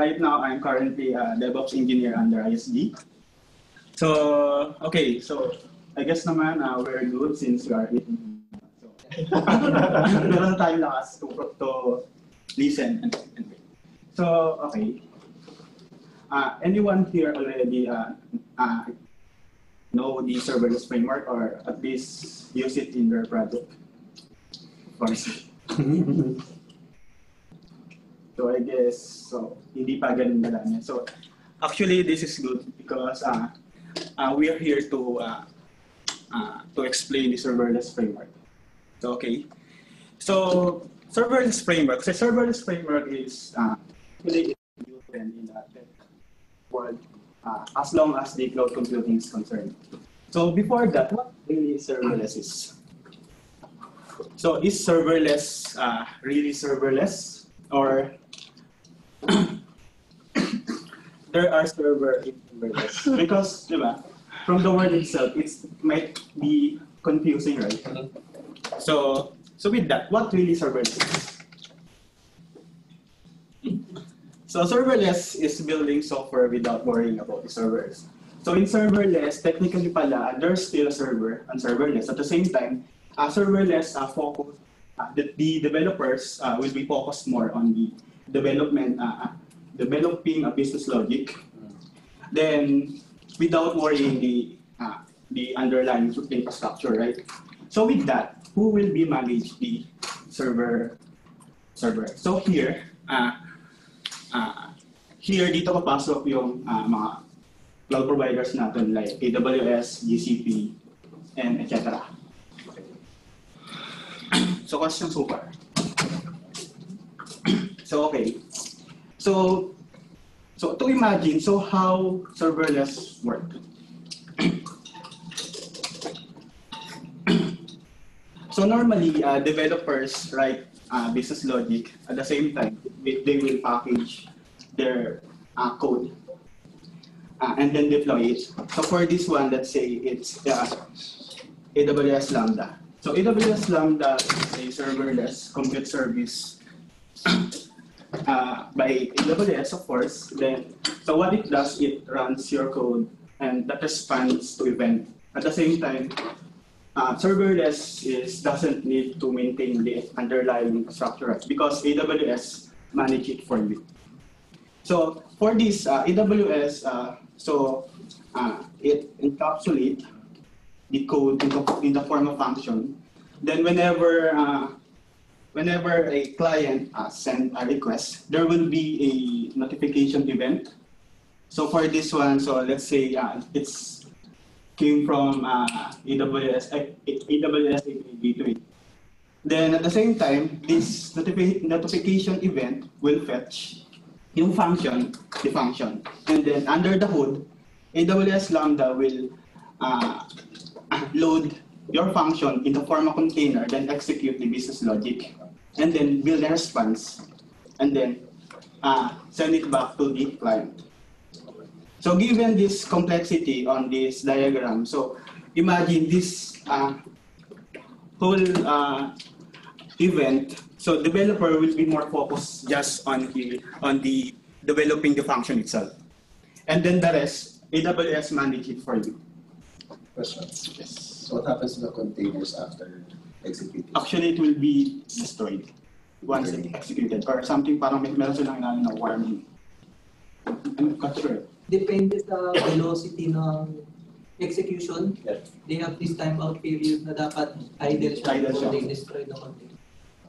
right now I'm currently a DevOps engineer under ISG. So, okay, so I guess naman we're good since we are in. So, meron na tayong lakas to listen and wait. So, okay. Anyone here already know the serverless framework or at least use it in their project? Of course. So I guess, so hindi pa ganun na lang yan. So actually this is good because we are here to explain the serverless framework. So, okay. So serverless framework. So serverless framework is really in that world as long as the cloud computing is concerned. So before that, what really serverless is? So is serverless really serverless, or there are server in serverless? Because diba, from the word itself, it might be confusing, right? So with that, what really serverless is? So serverless is building software without worrying about the servers. So in serverless, technically pala, there's still a server and serverless. At the same time, serverless focus, the developers will be focused more on the development, developing a business logic. Then without worrying the underlying infrastructure, right? So with that, who will be manage the server? So here, dito papasok yung mga cloud providers natin like AWS, GCP, and etc. Okay. So question so far. So okay. So to imagine, so how serverless work? So normally, developers write business logic. At the same time, they will package their code and then deploy it. So for this one, let's say it's AWS Lambda. So AWS Lambda is a serverless compute service by AWS, of course. Then, so what it does, it runs your code and that responds to event. At the same time, serverless doesn't need to maintain the underlying infrastructure because AWS manage it for you. So for this AWS, it encapsulates the code in the form of function. Then whenever a client sends a request, there will be a notification event. So for this one, so let's say it's came from AWS gateway. Then at the same time, this notification event will fetch yung function, the function. And then under the hood, AWS Lambda will load your function in the form of container, then execute the business logic, and then build a response, and then send it back to the client. So given this complexity on this diagram, so imagine this whole event. So developer will be more focused just on the developing the function itself, and then the rest AWS manage it for you. Question. Yes. So what happens to the containers after executing? Actually, it will be destroyed once it's executed, or something parang meron silang na warning. I'm not sure. Depende sa velocity ng execution. Yeah. They have this timeout period na dapat idle siya before they destroy the container.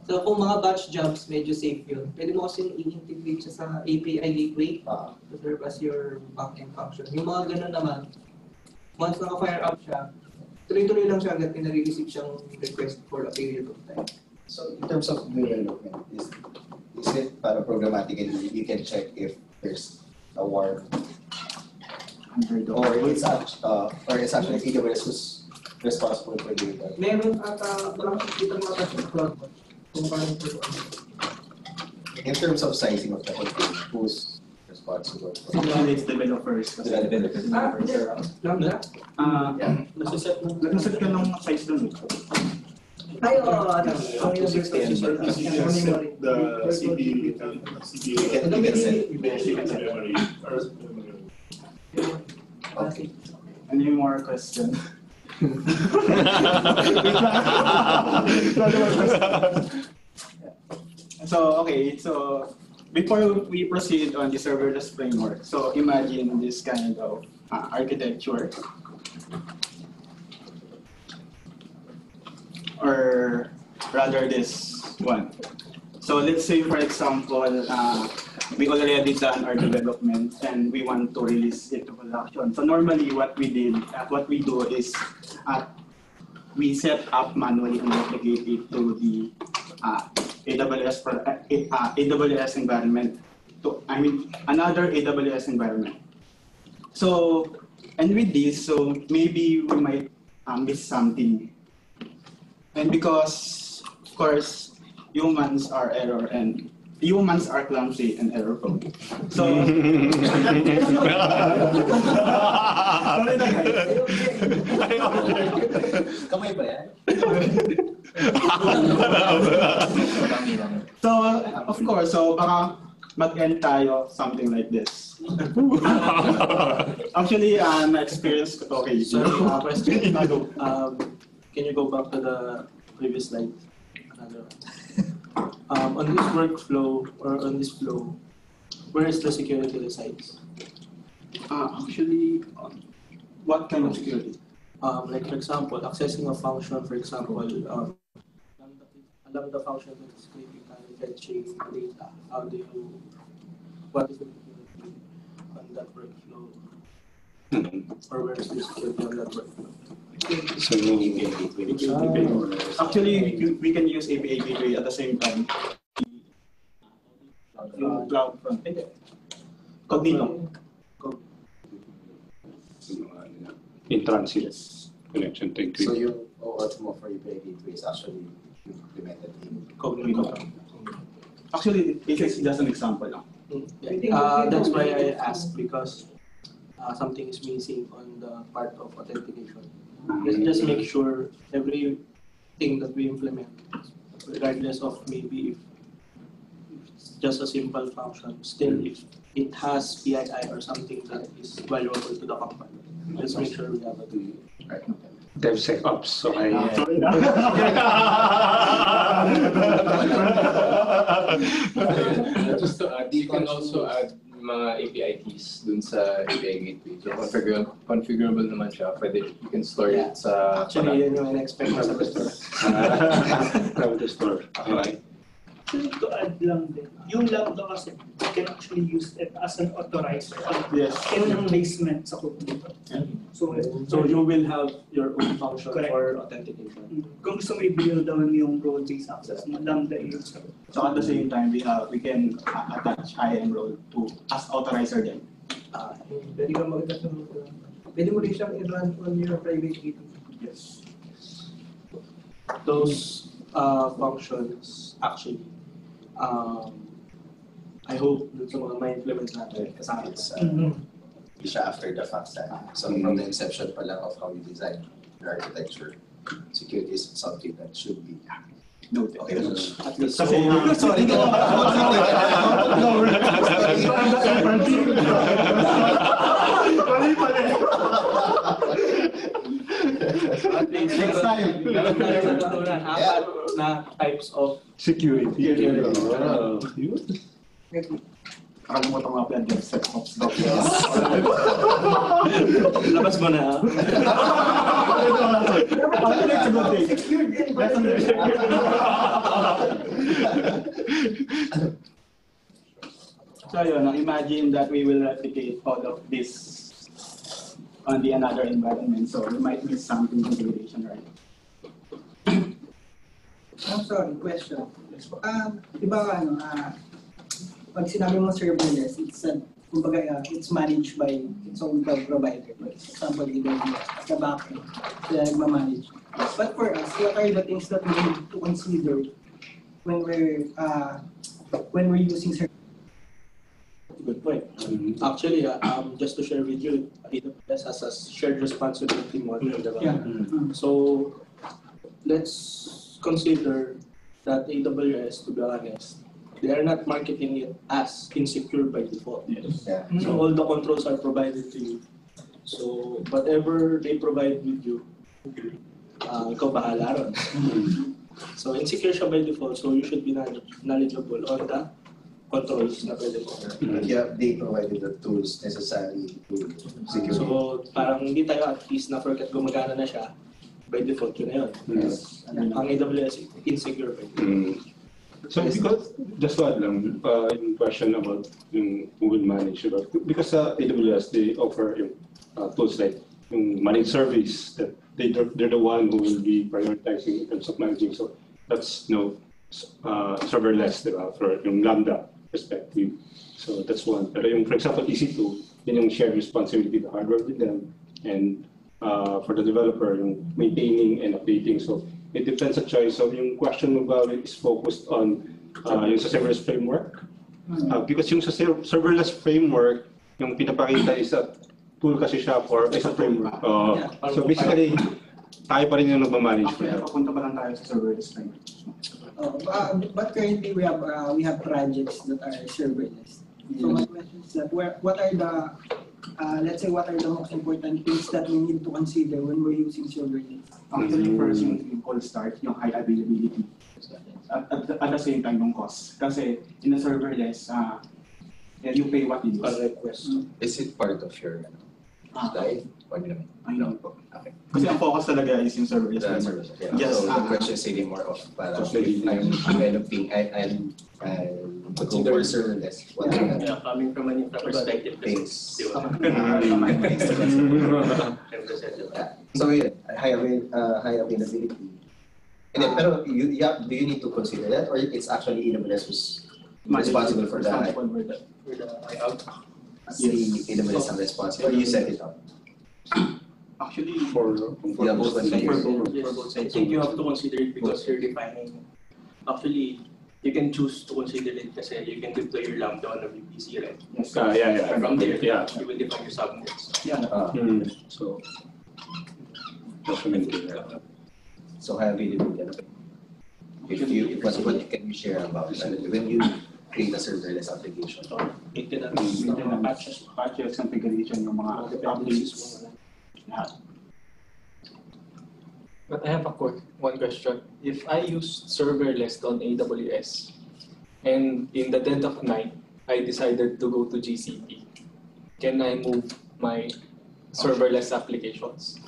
So kung mga batch jobs, medyo safe yun. Pwede mo kasing i-integrate siya sa API gateway to serve as your backend function. Yung mga ganun naman, once naka-fire up siya, tuloy-tuloy lang siya hanggang pinare-receive siyang request for a period of time. So in terms of development, is it para programmatically you can check if there's a warp, or it's actually AWS who's responsible for the data? Meron ata walang kita mga batch of cloud kung paano ito. In terms of sizing of the container, who's responsible for Actually, it's developers. Lambda? Nasaset ka ng size doon. Ay, oo. Up to 16. The CPU, You can set. memory, or Okay. Any more questions? So before we proceed on the serverless framework, so imagine this kind of architecture, or rather this one. So let's say, for example, we already done our development and we want to release it to production. So normally what we do is we set up manually and replicate it to the AWS environment. Another AWS environment. So, and with this, so maybe we might miss something. And because, of course, humans are clumsy and error prone. So, Kamay ba yan? so of course, so baka mag-end tayo something like this. Actually, my experience, okay. Sorry, question. Can you go back to the previous slide? Another one. On this workflow or on this flow, where is the security resides? Actually, what kind of security? Like for example, accessing a function, for example, a lambda function that is critically fetching data. What is the security on that workflow? Or where is the security on that workflow? So Actually, we can use API gateway at the same time. Yung cloud front. Cognito. In transit connection to encrypt. So yung OAuth mo for API gateway is actually implemented in Cognito. Actually, it is just an example lang. That's why I asked, because something is missing on the part of authentication. Let's just make sure everything that we implement, regardless of maybe if it's just a simple function, still if it has PII or something that is valuable to the company, let's make sure we have it. right? DevSecOps. So Just to add, you can also add mga API keys dun sa API gateway. So configurable naman siya. Pwede, you can store it sa... Actually, yun yung in-expect mo sa store. From the store. Okay. Actually, to add lang din, yung Lambda kasi, you can actually use it as an authorizer Yes. in replacement sa Cognito. So you will have your own function Correct. for authentication. kung gusto mo i-build down yung role-based access mo, Lambda i-use ko. So at the same time, we can attach IAM role to as authorizer then. Pwede ka mag-attach ng pwede mo rin siyang i-run on your private gateway. Yes. Those functions actually, I hope dun sa mga ma-implement natin kasama It's Mhm. siya after the fact. So from the inception pa lang of how you design your architecture, security is something that should be Noted. okay. at least. Kasi Sorry. At least Next time. meron tayo natutunan apat na types of Security. Wow. Nakalimutan ko nga pala yung DevSecOps. Labas mo na. That's a good thing. That's a good thing. So yun, imagine that we will replicate all of this on the another environment. So we might miss something configuration, right? I'm sorry, question. Diba pag sinabi mo serverless, kumbaga, it's managed by its own cloud provider. For example, AWS, as a backend, sila nagmamanage. But for us, what are the things that we need to consider when we're using serverless? Good point. Actually, just to share with you, AWS has a shared responsibility model. Yeah. So let's consider that AWS, to be honest, they are not marketing it as insecure by default. Yes. Yeah. So all the controls are provided to you. So whatever they provide with you, ikaw bahala ron. So insecure siya by default, so you should be knowledgeable on the controls na pwede mo. Yeah, they provided the tools necessary to secure. So parang hindi tayo at least na forget gumagana na siya, by default yun na yun. Yes. Ang AWS insecure by default. So because, just to add lang, yung question about yung who will manage, diba? Because AWS, they offer yung tools like yung managed service that they're the one who will be prioritizing in terms of managing. So that's serverless, diba? For yung Lambda perspective. So that's one. Pero yung, for example, EC2, yun yung shared responsibility, the hardware with them, and for the developer, yung maintaining and updating. So it depends on choice. So yung question about it is focused on yung sa serverless framework. Because yung sa serverless framework, yung pinapakita is a tool kasi siya for is a framework. So basically, tayo pa rin yung nagmamanage for that. Papunta pa lang tayo sa serverless framework. But currently we have projects that are serverless. So my question is that what are the let's say what are the most important things that we need to consider when we're using serverless? Actually, first yung cold start, yung high availability. At the same time, yung cost. Kasi in a serverless, you pay what you use. Request. Is it part of your slide? Or naman? Ayun po. Okay. Kasi ang focus talaga is yung serverless. That's framework. yeah. Yes, So the question is really more of parang if I'm developing, I'll go for serverless. What are the Coming from an infra perspective. things? Di ba? Things to consider. So yun, high availability. And then, pero do you need to consider that, or it's actually AWS who's responsible for that? AWS ang responsible, or you set it up? Actually, For Yeah, both For layers. both sides. I think you have to consider it because you're defining. Actually, you can choose to consider it kasi you can deploy your Lambda on a VPC, right? yes. yeah. From there, Yeah. you will define your subnets. Yeah. So, definitely. So high availability. What can you share about that? When you create a serverless application? Maintenance, Patches, configuration, yung mga updates. Lahat. But I have one question. If I use serverless on AWS, and in the dead of night, I decided to go to GCP, can I move my serverless applications?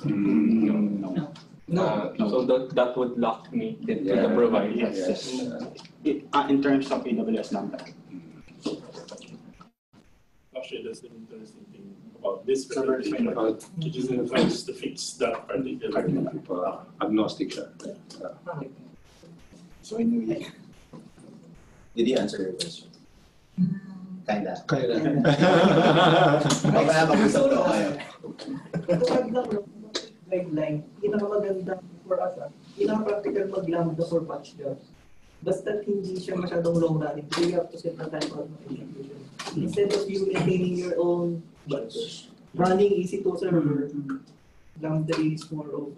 No. So that would lock me into the provider. Yes. In terms of AWS Lambda. Actually, that's the interesting thing about this Serverless framework. framework. It is advanced to fix that particular. Agnostic siya. So anyway, did he answer your question? Kinda. Mamaya mag-usap daw kayo. Guideline, pinakamaganda for us, pinaka-practical mag-lambda for patch jobs. Basta hindi siya masyadong long running, so you have to set a time out of execution. Instead of you maintaining your own batch, running EC2 server, lambda is more of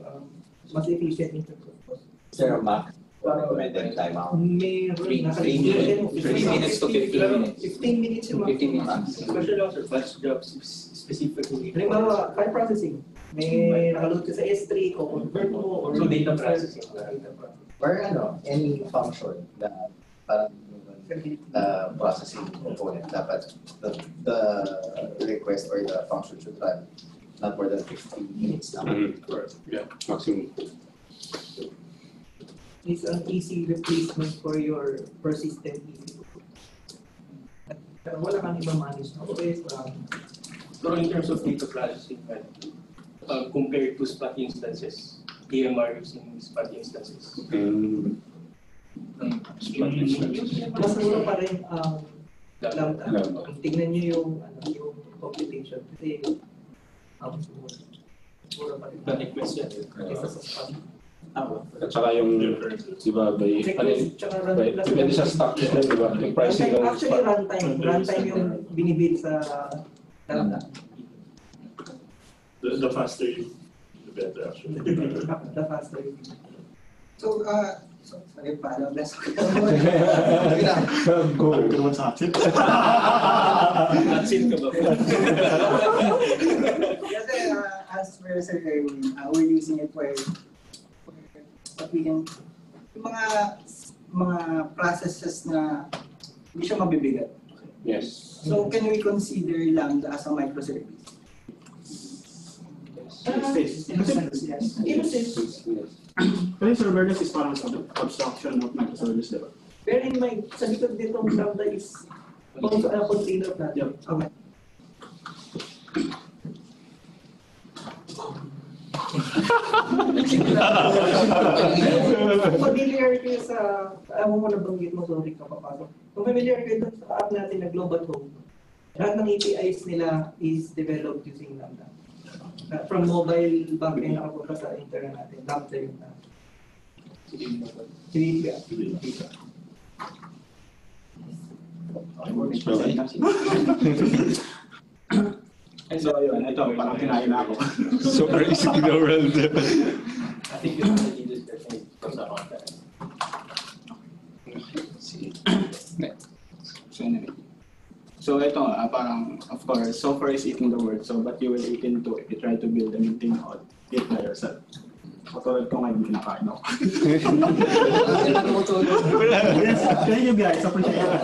mas efficient in terms of cost. Is there a max recommended timeout? Meron 3 minutes to 15 minutes. 15 minutes yung 15 minutes. Especially also batch jobs specifically. Halimbawa, file processing. May nakaload ka sa S3, o convert mo, or So data processing. Or any function na parang processing component, dapat the request or the function should run not more than 15 minutes now. Yeah, maximum. It's an easy replacement for your persistent EC2. Wala kang i-manage na OS. So in terms of data processing, compared to Spot instances, EMR using Spot instances. Mas mura pa rin ang Lambda. Lambda. Tingnan nyo yung computation. Kasi mura pa rin. The request yan. Kesa sa Spot. At saka yung, di ba, depende sa stock, di ba? Yung pricing ng Actually, runtime yung binibid sa Lambda. The faster you, the better actually. The faster. So Sorry, paano bless ko. Go. Ano ka naman sa hot seat? Hot seat ka ba? Kasi as per Sir Erwin, we're using it for what we can, yung mga processes na hindi siya mabibigat. Yes. So can we consider Lambda as a microservice? In a sense, yes. In a sense, Pero serverless is parang abstraction of microservice, diba? bear in mind, sa likod ditong Lambda is container platform. Okay. Familiar kayo sa, mo muna banggit mo, sorry ka papasok. Kung familiar kayo sa app natin na Global Home, lahat ng APIs nila is developed using Lambda. From mobile backend nakapunta sa internet natin, Lambda yung So, ayun, ito, parang kinain na ako. Super easy in the world. I think you don't need this definition because I want that. So, anyway. So, ito, parang, of course, software is eating the world, so, but you will eat into it. You try to build and maintain it by yourself. Katulad ko ngayon, kinakain ako. Yes, thank you guys, appreciate it.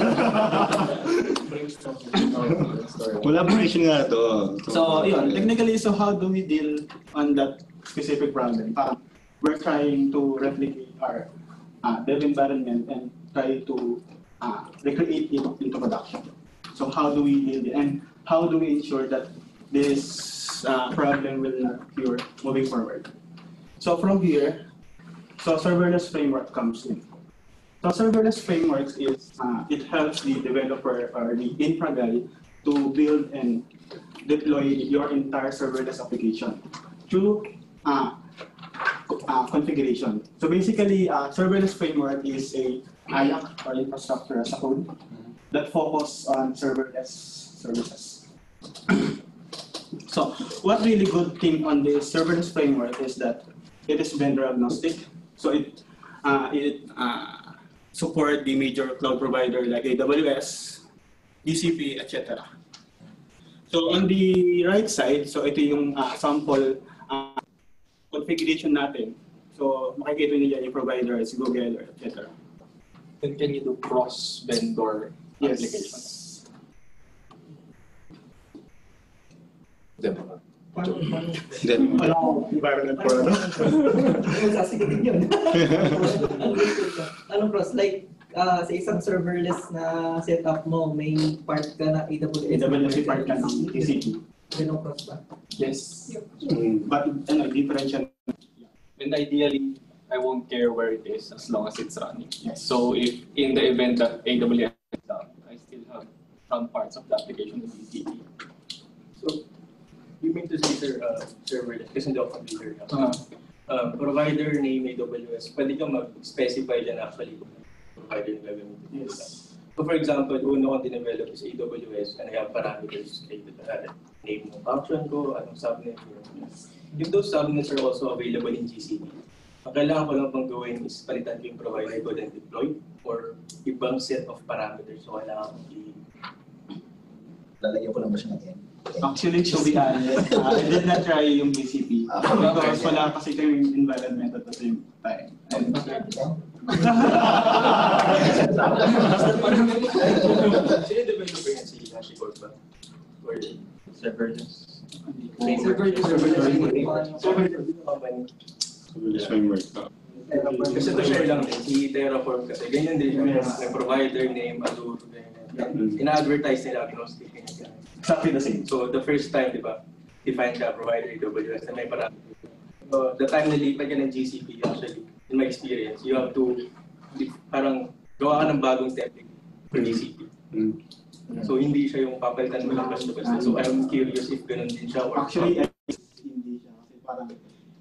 Collaboration nga to. So, yun, technically, so how do we deal on that specific problem? We're trying to replicate our dev environment and try to recreate it into production. So how do we deal it, and how do we ensure that this problem will not occur moving forward? So from here, so serverless framework comes in. So serverless frameworks is, it helps the developer or the infra guy to build and deploy your entire serverless application through configuration. So basically, serverless framework is a IaaC or infrastructure as a code that focus on serverless services. So what really good thing on this serverless framework is that it is vendor agnostic. So it support the major cloud provider like AWS, GCP, etc. So on the right side, so ito yung sample configuration natin. So makikita niyo yung providers, Google, etc. Then can you do cross-vendor applications? Ano environment for ano? Sasagutin yun. Anong cross? Like, sa isang serverless na setup mo, may part ka na AWS. AWS part ka ng GCP. Ganong cross ba? Yes. But differential. And ideally, I won't care where it is as long as it's running. Yes. So if in the event that AWS is down, I still have some parts of the application in GCP. So, you mean to say, sir, serverless, kasi hindi ako familiar na. Provider name AWS, pwede kang mag-specify dyan actually kung provider na gagamitin. Yes. So for example, una kong dinevelop is AWS and I have parameters like name ng function ko, anong subnet ko. If those subnets are also available in GCP, ang kailangan ko lang pang gawin is palitan ko yung provider ko then deploy or ibang set of parameters. So kailangan kong Lalagyan ko lang ba siya ng N? Actually, to be honest, I did not try yung GCP because wala kasi kayong environment at the same time. And, sino developer yan si HashiCorp ba? Or serverless? Serverless company. Serverless framework. Kasi to share lang din, si Terraform kasi ganyan din siya. May provider name, Azure, ganyan. Ina-advertise nila agnostic. exactly the same. So the first time, di ba, define ka provider AWS na may parameter. So the time na lipat ka ng GCP, actually, in my experience, you have to parang gawa ka ng bagong template for GCP. So hindi siya yung papalitan mo lang basta-basta. So I'm curious if ganun din siya. Or Actually, hindi siya kasi parang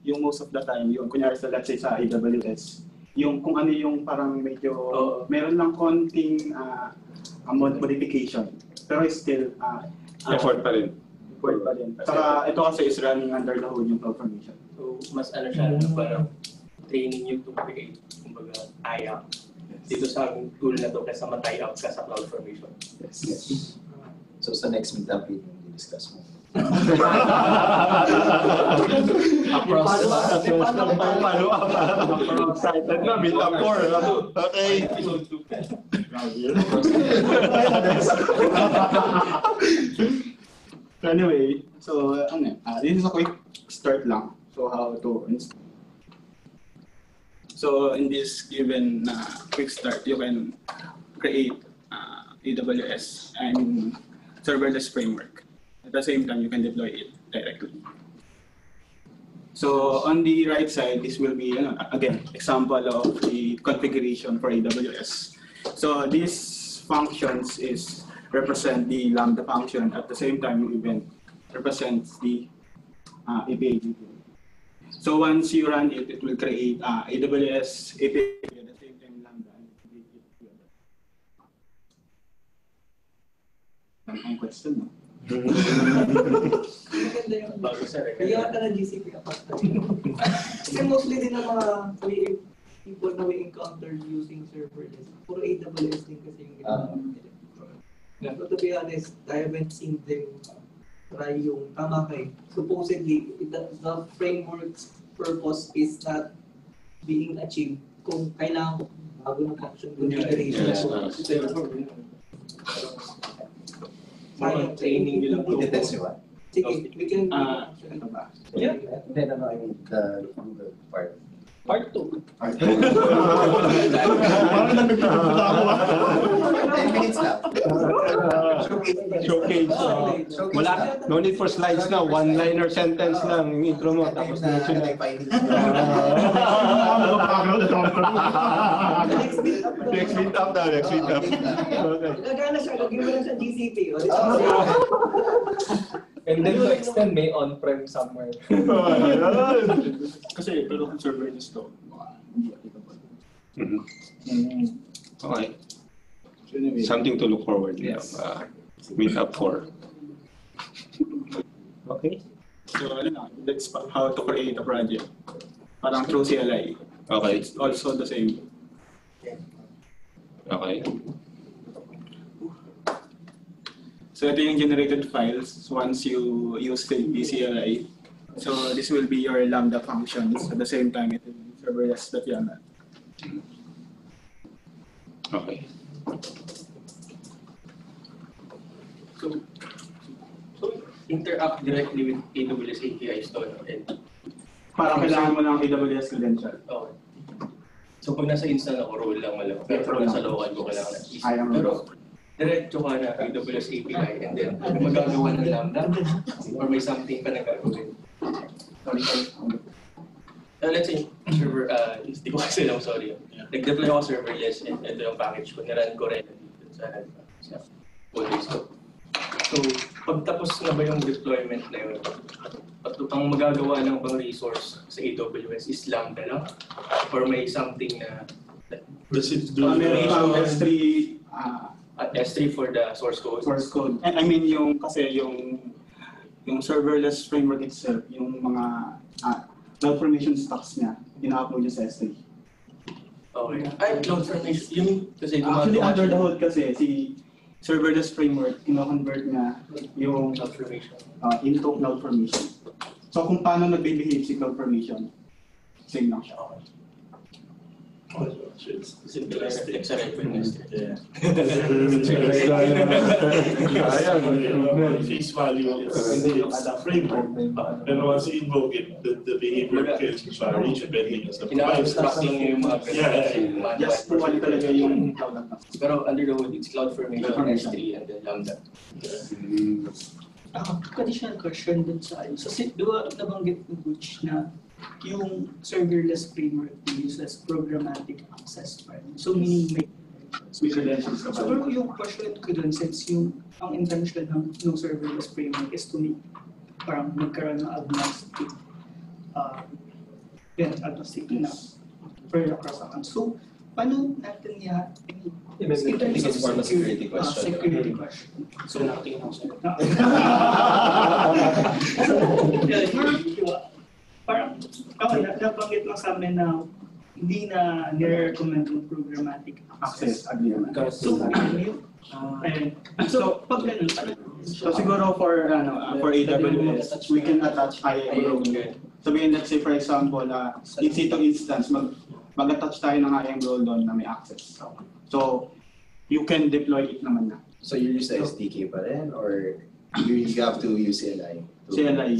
yung most of the time, yung kunyari sa let's say sa AWS, yung kung ano yung parang medyo meron lang konting modification, pero still Effort pa rin. Effort pa rin. Saka ito kasi is running under the hood yung CloudFormation. so mas ano siya, parang training you to create, kumbaga, tie-up dito sa aming tool na to kaysa ma-tie up ka sa CloudFormation. Yes. So sa next meetup, yun yung discuss mo. Follow up. Excited na, meet up 4. Okay. Episode 2. So anyway, so this is a quick start lang. So how to install. So in this given quick start, you can create AWS and serverless framework. At the same time, you can deploy it directly. So on the right side, this will be again example of the configuration for AWS. So these functions is represent the Lambda function. At the same time, it even represents the API. So once you run it, it will create AWS API at the same time Lambda. Ang question, no? Maganda yung Bago sa kaya ka na GCP kapag kasi mostly din ng mga people na we encounter using serverless. Puro AWS din kasi yung ginagawa nila. So to be honest, I haven't seen them try yung tama kay. Supposedly, the framework's purpose is not being achieved kung kailangan ko bago ng function configuration. Mga training nila po. I-detest nyo ba? Sige, we can Ito ba? Yeah. Then I mean, the Google part. Part 2. 10 minutes lang. Showcase. Wala, no need for slides na. One-liner sentence lang yung intro mo. Tapos na sunod. Next meet up na. Next meet up. Nagana siya, lagyan mo lang sa GCP. And then to extend, may on-prem somewhere. Kasi pero kung serverless to, hindi applicable. Okay. So anyway, Something to look forward to. Yes. Meet up for. Okay. so that's how to create a project. Parang through CLI. Okay. It's also the same. Okay. So ito yung generated files once you use the CLI. So this will be your Lambda functions. At the same time, it will be serverless.yaml. Okay. So interact directly with AWS APIs to, and Parang kailangan mo ng AWS credential. okay. So pag nasa install ako, role lang malamang. Pero pag nasa local ko, kailangan na I am Pero diretso ka na AWS API and then magagawa ng Lambda or may something ka na gagawin. Let's say, server, hindi ko kasi lang, sorry. Nag-deploy ako serverless and ito yung package ko. Niran ko rin dito sa Codex ko. So, pagtapos na ba yung deployment na yun, ang magagawa ng bang resource sa AWS is Lambda lang? Or may something na Does it do Meron pang S3 S3 for the source code? source code. And I mean yung kasi yung serverless framework itself, yung mga CloudFormation stacks niya, ina-upload niya sa S3. Okay. Ay, CloudFormation. Yun kasi Actually, gumagawa under siya. the hood kasi, si serverless framework, ino-convert niya yung CloudFormation. into CloudFormation. So kung paano nag-behave si CloudFormation, same lang siya. It's interesting. It's a reference. Yeah. Ayan. Face value is a framework. And once you invoke it, the behavior can vary depending on the Ina-abstract lang yung mga Yeah. Just to one talaga yung cloud. Pero under the hood, it's CloudFormation, S3, and then Lambda. Additional question dun sa ano. So, di ba nabanggit ni Butch na yung serverless framework uses programmatic access file. So, meaning may Credentials ka so, pero yung question ko dun, since ang intention ng serverless framework is to make parang magkaroon ng agnostic agnostic na for across accounts. So, paano natin in terms of security question. So, nakatingin ako sa'yo. Parang, nabanggit lang sa amin na hindi na nire-recommend yung programmatic Access agreement. So, ano yun? So, pag ganun, So siguro for AWS, we can attach IAM role. Sabihin, let's say for example, in situ instance, mag-attach tayo ng IAM role doon na may access. So you can deploy it naman na. So you use the SDK pa rin, or you have to use CLI? CLI.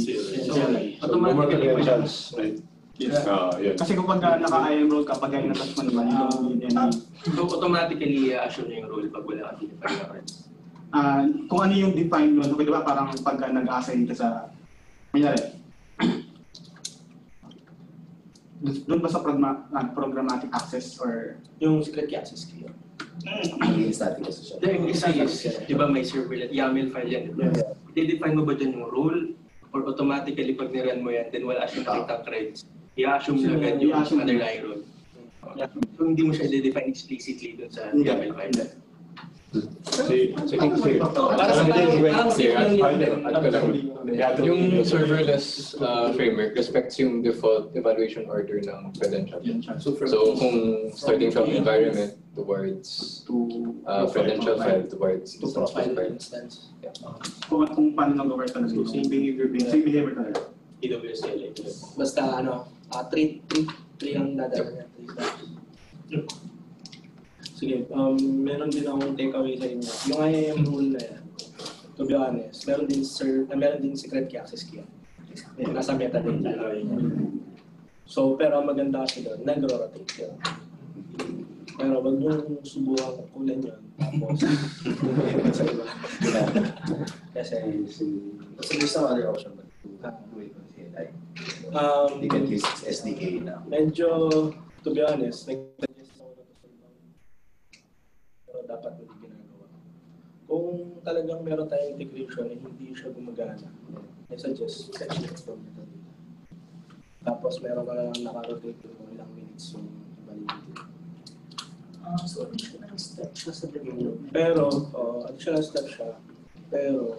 Automatically credentials, right? Yes. Yeah. Kasi kapag naka-IAM role ka, pag in-attach mo naman, you don't need any... So automatically assume yung role pag wala kang define na rin. Kung ano yung define nun, okay, di ba parang pag nag-assign ka sa... Mayroon. Doon ba sa programmatic access or... Yung secret access key. Hindi static association. The isa is, di ba may serverless YAML file yan? Yeah. I-define mo ba dyan yung role? Or automatically pag niran mo yan, then wala siyang nakitang credits, i-assume na agad yung underlying role. So hindi mo siya i-define explicitly dun sa YAML file. Para sa yung serverless framework respects yung default evaluation order ng credential. So kung starting from environment towards credential file towards instance. Kung paano nag-work talaga. Same behavior talaga. AWS CLI. Basta three ang dadala niya. Sige, meron din akong takeaway sa inyo. Yung IAM rule na yan, to be honest, meron din secret key access key. Nasa metadata lang. So, pero ang maganda kasi doon, nagro-rotate yun. Pero wag yung subukan kulan yun. Tapos, sa iba. Kasi there's some other option but to do it on CLI. You can use SDK na. medyo, to be honest, nag-suggest ako na to sa pero dapat hindi ginagawa. Kung talagang meron tayong integration na hindi siya gumagana, I suggest fetch it from metadata. Tapos meron ka lang naka-rotate kung ilang minutes yung validity. So, additional step siya sa development. Pero, additional step siya. Pero,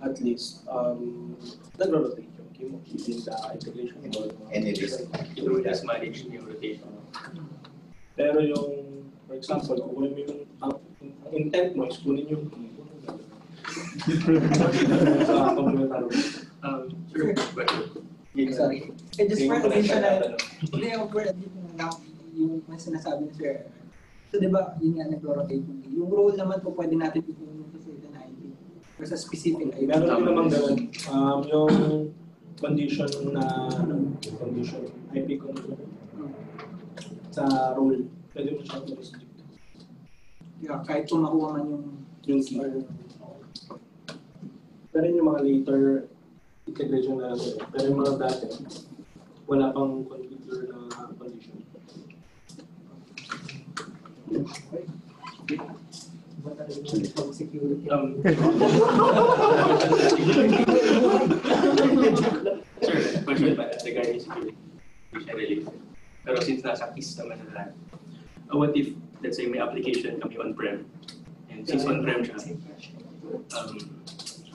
at least, nag-rotate yung key mo within the integration. And it is It will just manage yung rotation. Pero yung, for example, kung kunin mo yung, ang intent mo is kunin yung key. Sa komplementar mo. Sure. Sorry. Just for additional, hindi ako for additional yung sinasabi ni Sir. So, di ba, yun nga, nag-rotate yung role naman po pwede natin itunin sa certain ID or sa specific ID. Meron din naman ganun. Yung condition IP condition sa role, pwede mo siyang i-restrict. Yeah, kahit kung makuha man yung key. Pero yung mga later integration na natin. Pero yung mga dati, wala pang configure na condition. Security. Sure, question pa regarding security. Release. Pero since nasa KISS naman na lahat, what if, let's say, may application kami on-prem, and since on-prem siya,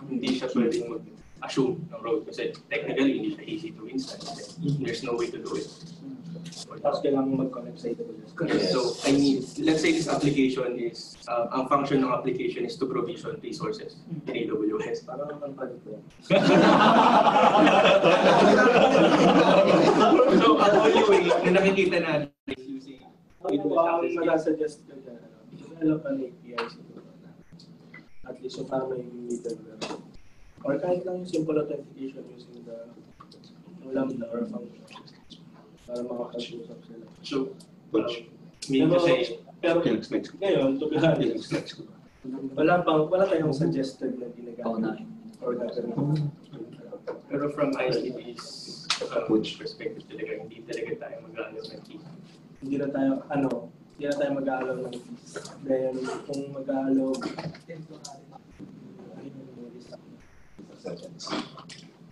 hindi siya pwedeng mag-assume ng role kasi technically hindi siya easy to instance. There's no way to do it. Tapos kailangan mag-connect sa AWS. So, I mean, let's say this application is, ang function ng application is to provision resources in AWS. Parang naman pa dito. So, ang only way na nakikita natin is using Ito ang suggest ko dyan. Develop an API siguro na at least yung parang may middle. Or kahit lang yung simple authentication using the Lambda or function para makapag-usap sila. So, mean to say, pero ngayon, to be honest, wala tayong suggested na ginagamit or gagawin. pero from ICT's perspective talaga, hindi talaga tayo mag-aalaw ng key. Hindi na tayo mag-aalaw ng fees. Then, kung mag-aalaw,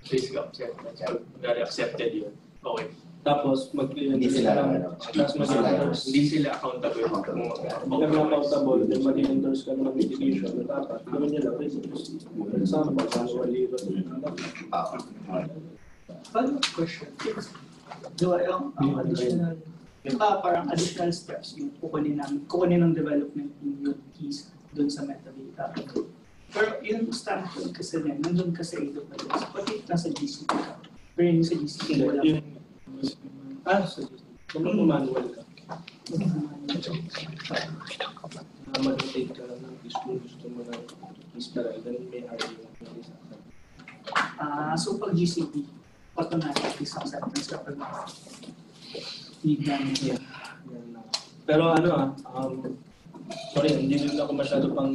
Please accepted yun. Okay. tapos Hindi sila Hindi sila accountable. Pag accountable, then mag-endorse ka ng mitigation na dapat gawin nila resource. For example, manually Follow-up question. Do I ang additional parang additional steps yung kukunin ng development team yung keys doon sa metadata. Pero yung standpoint kasi din, nandun ka sa AWS, pati nasa GCP ka. Pero yung sa GCP, wala ka. Sa GCP. Kung manual ka. Mag-take ka lang ng keys kung gusto mo ng keys para then may RD yung keys. So pag GCP, automatic is acceptance kapag need namin yan. Pero sorry, hindi din ako masyado pang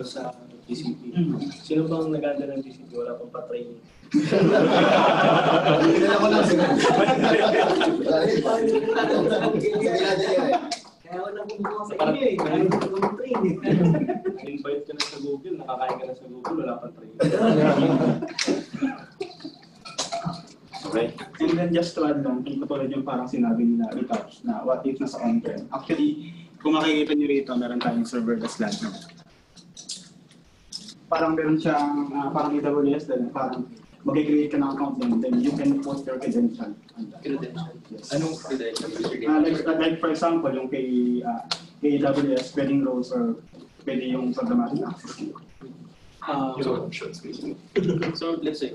sa GCP. Sino bang naganda ng GCP? Wala pang pa-training. Hindi ako lang sila. Kaya wala kong buka sa inyo eh. Kaya wala kong train eh. Invite ka na sa Google, nakakain ka na sa Google, wala pang training. Okay. And then just to add lang, ito pala yung parang sinabi nila retouch na what if nasa on-prem. Actually, kung makikita nyo rito, meron tayong serverless LAN. Parang meron siyang, parang AWS din, parang mag-create ka ng account then you can post your credential. Credential? Yes. Anong credential? Like for example, yung kay AWS, pwedeng roles or pwede yung programmatic access. Your options basically. So let's say,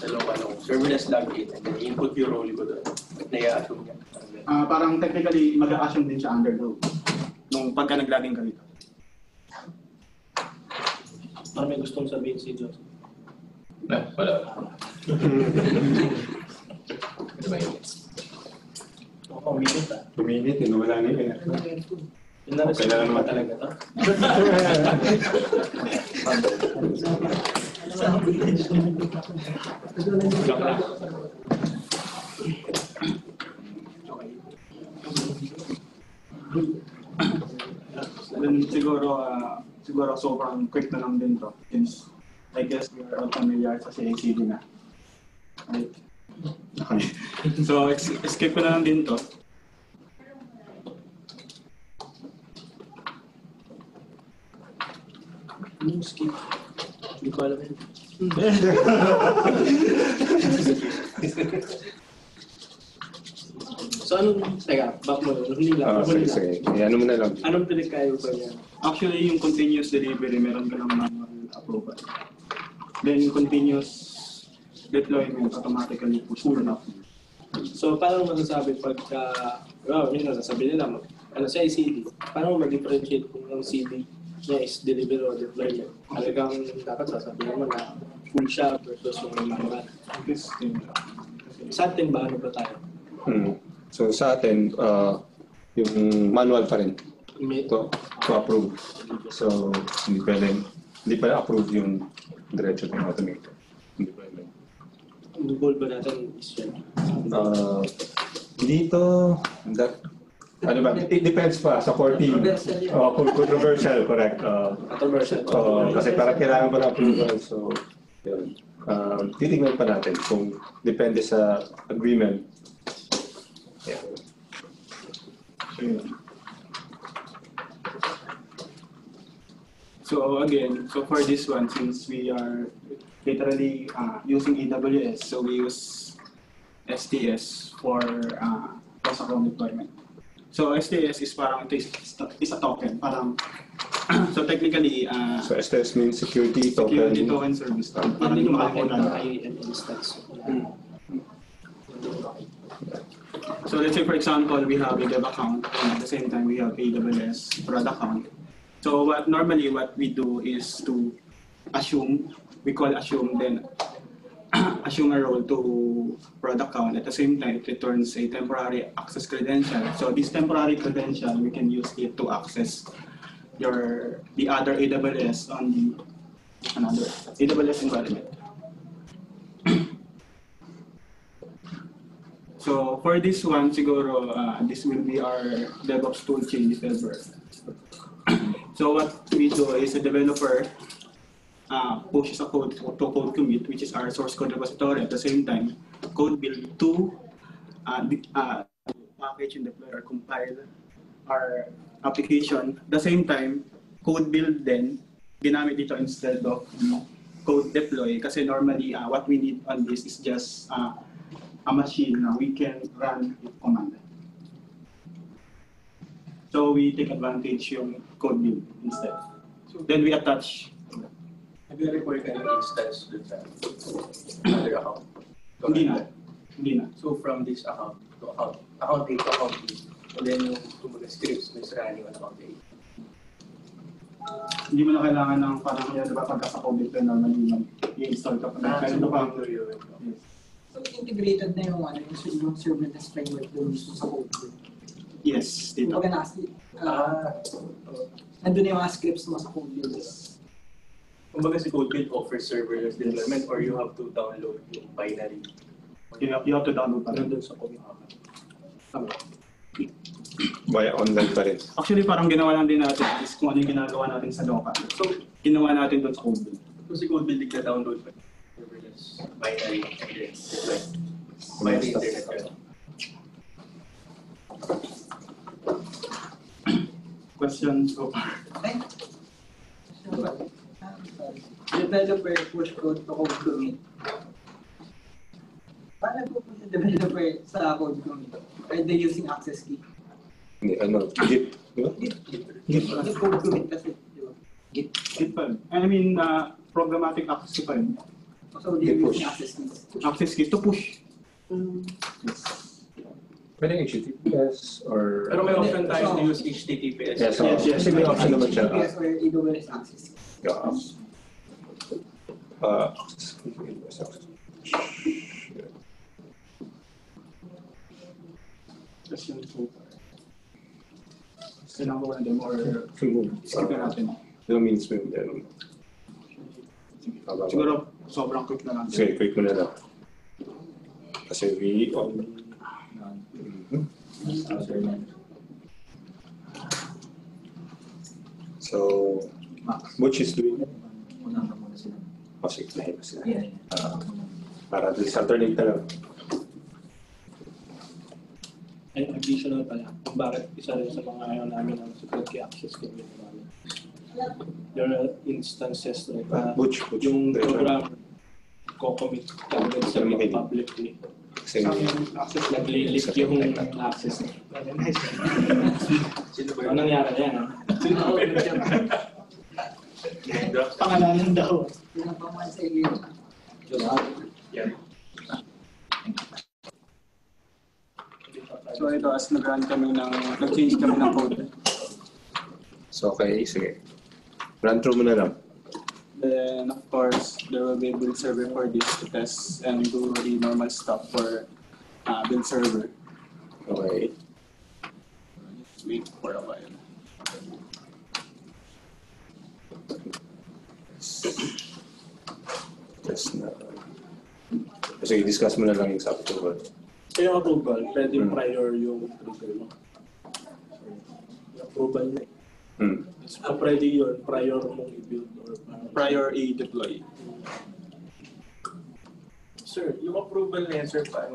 serverless login and then input yung role ko doon. Naya-assume niya. Parang technically, mag-a-assume din siya under role nung pagka nag-login ka rito. Parang may gustong sabihin si Joseph. Wala. Minute, wala na yun. Kailangan naman talaga ito. Siguro sobrang quick na lang din to. Since I guess we are all familiar sa CICD na. Right? Okay. So, skip ko na lang din to. Skip. Hindi ko alam yun. So back mo lang. Sige. Ano mo na lang. Anong pinagkayo ba yan? Actually, yung continuous delivery, meron ka ng manual approval. Then, yung continuous deployment, automatically push to production. So, paano masasabi pagka, minsan sasabi nila, sa CD, paano mag-differentiate kung ang CD niya is delivery or deployment? Talagang dapat sasabihin mo na full siya versus yung manual. Sa atin ba, ano ba tayo? So, sa atin, yung manual pa rin. To approve. So, hindi pa approve yung diretso ng automated. Hindi pwede. Ang goal ba natin is yan? Dito, it depends pa sa core team. Controversial, correct. Controversial. Kasi parang kailangan pa ng approval. So, yun. Titignan pa natin kung depende sa agreement. Yeah. So again, for this one, since we are literally using AWS, so we use STS for post-account deployment. So STS is parang is a token, parang so technically so STS means security token service. Parang Hindi hindi ko makakita makakita an instance. So let's say for example, we have a dev account and at the same time we have AWS product account. So normally what we do is to assume, then assume a role to product account. At the same time, it returns a temporary access credential. So this temporary credential, we can use it to access the other AWS on another AWS environment. So for this one, siguro, this will be our DevOps tool chain if ever. So what we do is a developer pushes a code to code commit, which is our source code repository. At the same time, code build to package and deploy or compile our application. At the same time, code build then ginamit dito instead of code deploy. Kasi normally, what we need on this is just a machine na we can run with command. So we take advantage yung code build instead. Then we attach. Nag-report ka ng instance dun sa other account? Hindi na. So from this account to account A to account B, and then yung kumbaga scripts is running on account A. Hindi mo na kailangan ng parang yan, diba, pagka sa code build ka normally i-install ka pa. Kaya ito pa. So integrated na yung yung serverless framework doon mismo sa code build. Yes, dito. Kumbaga nandun na yung mga scripts mo sa code build. Kumbaga si CodeBuild offers serverless deployment or you have to download yung binary. You have to download pa rin. Sa code. Via online pa rin. Actually, parang ginawa lang din natin is kung ano yung ginagawa natin sa Docker. So, ginawa natin doon sa code build. So si CodeBuild nagka-download pa serverless binary and then deploy by the internet. Questions so far? Developer push code to code commit. Paano po yung developer sa code commit? Are they using access key? Hindi, Git. Git code commit kasi. Git pa rin. I mean, programmatic access pa rin. So they're using access keys. Access keys to push. Yes. Pwede HTTPS or... Pero may option tayo to use HTTPS. Yes, kasi may option naman siya. HTTPS or AWS access keys. Yeah. Question so far. Kailangan ko na din or skip na natin. Ilang minutes mo yun? Siguro sobrang quick na lang. Sige, quick mo na lang. Kasi we only... So, Butch is doing it. Oh, sige, lahat na sila. Para at least alternate na lang. Ay, additional pala. Kung bakit isa rin sa mga ayaw namin ang secret key access kami. There are instances like Butch. yung program co-commit kagad sa mga publicly. Kasi Access nag-leak yung access. Ano nangyari na yan? Pangalanan daw. Pinapaman sa iyo. So ito, as nag-change kami ng code. So, okay, sige. Run through mo na lang. Then, of course, there will be a build server for this to test and do the normal stuff for build server. Okay. Let's wait for a while. Test na. Kasi i-discuss mo na lang yung sa approval. So yung approval, pwede prior yung trigger mo. Yung approval na eh. So pwede yun, prior mong i-build or Prior i-deploy. Sir, yung approval na yan, sir, paano,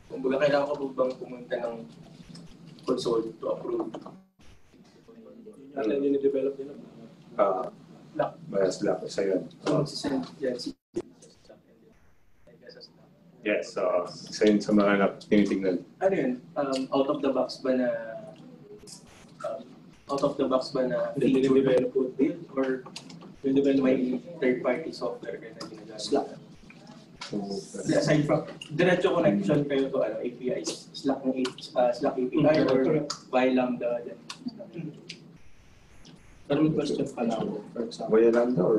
kumbaga kailangan ko bang pumunta ng console to approve? Ano yung develop nila? Bias lock, isa yun. So, magsisend yan si Yes, isa yun sa mga tinitignan. ano yun, out of the box ba na Develop code build or may third-party software na ginagamit? Slack. Aside from, diretso connection kayo to APIs, Slack API or by Lambda. Pero may question pa lang ako, for example. Via Lambda or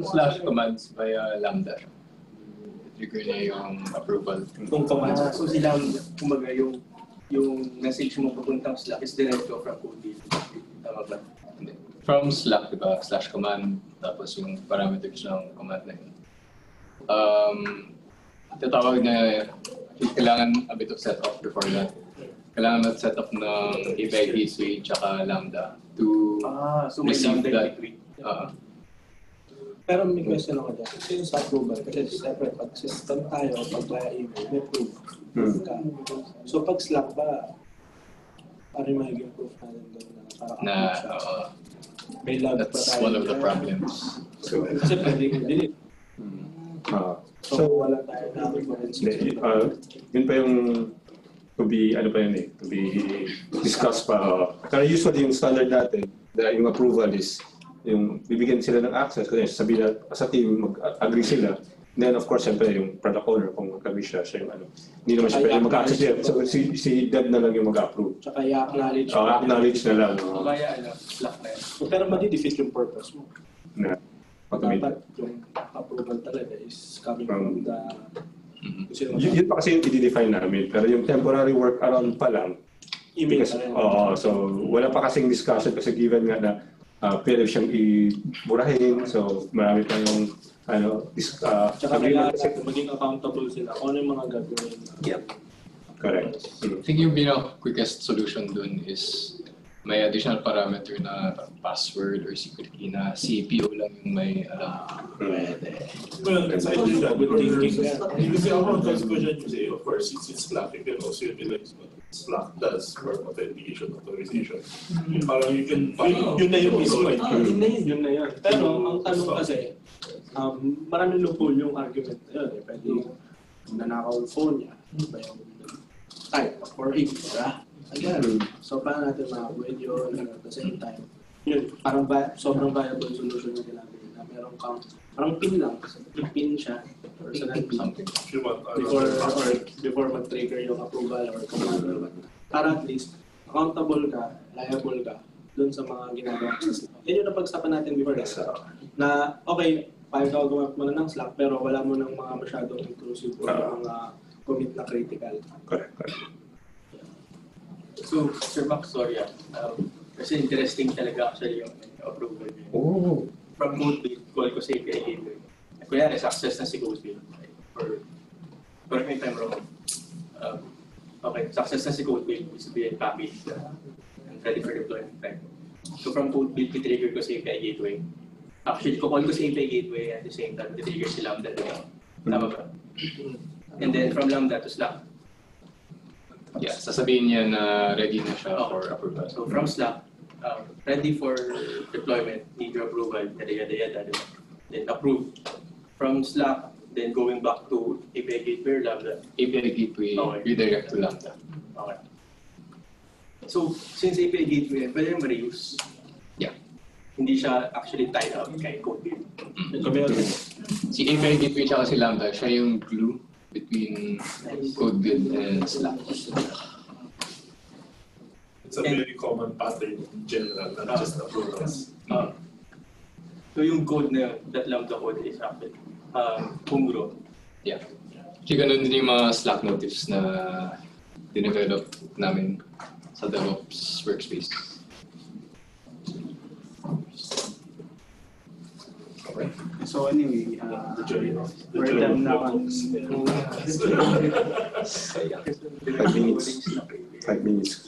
Slash commands via Lambda. Trigger na yung approval. Kung commands. So sila, kumbaga yung message mo papuntang Slack is diretso from code. Tama ba? From Slack, diba? Slash command, tapos yung parameters ng command na yun. Tatawag na kailangan a bit of setup before that. Kailangan mag-set up ng API gateway tsaka Lambda to so may receive Lambda that. gateway. Pero may question ako dyan. Kasi yung sa approval, kasi separate pag system tayo, pag via email, may proof. So pag Slack ba, parang magiging proof natin doon na parang may log pa That's tayo. one of the problems. Kasi pwede i-delete. So wala tayo na yun pa yung to be, ano pa yun eh, to be discussed pa. Pero usually yung standard natin, yung approval is, yung bibigyan sila ng access, kasi sabihin na sa team, mag-agree sila. Then of course, siyempre yung product owner, kung mag-agree siya yung ano. Hindi naman siya pwede mag-access yet. So si Deb na lang yung mag-approve. Tsaka i-acknowledge. Acknowledge na lang. Kaya Slack na yun. Pero madi-defeat yung purpose mo. Na, automated. Dapat yung approval talaga is coming from the... Yun pa kasi yung i-define namin. Pero yung temporary workaround pa lang, email because, so wala pa kasing discussion kasi given nga na pwede siyang i-burahin. So marami pa yung tsaka kailangan natin maging accountable sila kung ano yung mga gagawin. Yep. Correct. I think yung quickest solution dun is may additional parameter na password or secret key na CPO lang yung may alam. Pwede. Well, I do that. Good thinking. Kasi ako, first question you say, of course, it's Slack, you can also utilize what Slack does for authentication, authorization. Parang you can find Yun na yung mismo. Yun na yun. Pero ang tanong kasi, maraming loophole yung argument na yun. Pwede nanakaw yung phone niya. Ba yung type or if, diba? Again, so paano natin ma-avoid yun at the same time? Yun, parang sobrang viable solution na ginagawa na meron kang parang pin lang, pin siya or something before mag-trigger yung approval or command or what. Para at least accountable ka, liable ka dun sa mga ginagawa sa Slack. Yan yung napag-usapan natin before na okay, payag ka gumamit mo na ng Slack pero wala mo ng mga masyadong intrusive or mga commit na critical. Correct. So, Sir Max, sorry kasi interesting talaga actually yung approval niya. Oh. From Codebase, call ko sa API gateway. Kunyari, success na si Codebase. Correct me if I'm wrong. Okay, success na si Codebase, ibig sabihin package and ready for deployment time. So from Codebase, titrigger ko sa API gateway. Actually, ko-call ko sa API gateway at the same time, titrigger si Lambda. Tama ba? And then from Lambda to Slack. Yeah, sasabihin niya na ready na siya for approval. So from Slack, ready for deployment, need your approval, yada. Then approve. From Slack, then going back to API Gateway or Lambda. API Gateway, redirect to Lambda. Okay. So since API Gateway, pwede yung ma-reuse. Yeah. Hindi siya actually tied up kay Codebase. Si API Gateway siya kasi Lambda, siya yung glue between Codebuild and Slack. It's a very common pattern in general, not just approvals. So yung code na yun, that Lambda code is actually Pungro. Yeah. Kasi ganun din yung mga Slack notifs na dinevelop namin sa DevOps workspace. Okay. So anyway, we're done now on 5 minutes. 5 minutes.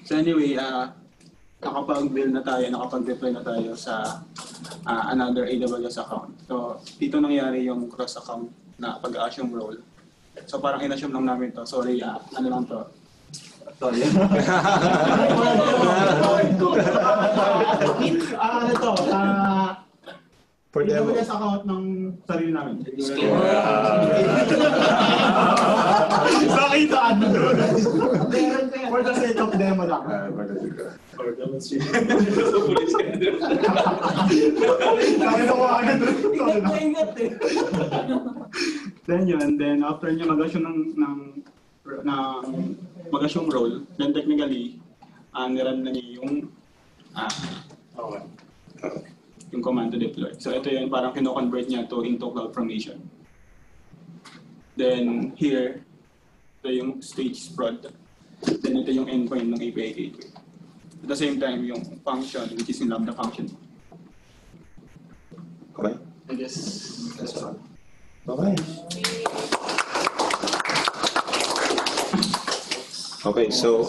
So anyway, nakapag-build na tayo, nakapag-deploy na tayo sa another AWS account. So dito nangyari yung cross-account na pag-assume role. So parang in-assume lang namin to. Sorry, ano lang to. Sorry. For demo. AWS account ng sarili namin. Nakita ano? For the sake of demo lang. Or demonstration. Then after niya mag-assume ng mag-assume role, then technically, niran na niya yung yung command to deploy. So ito yung parang kino-convert niya into CloudFormation. Then here, ito yung stage prod. Then ito yung endpoint ng API gateway. At the same time, yung function, which is yung Lambda function. Okay? I guess that's all. Okay. Okay, so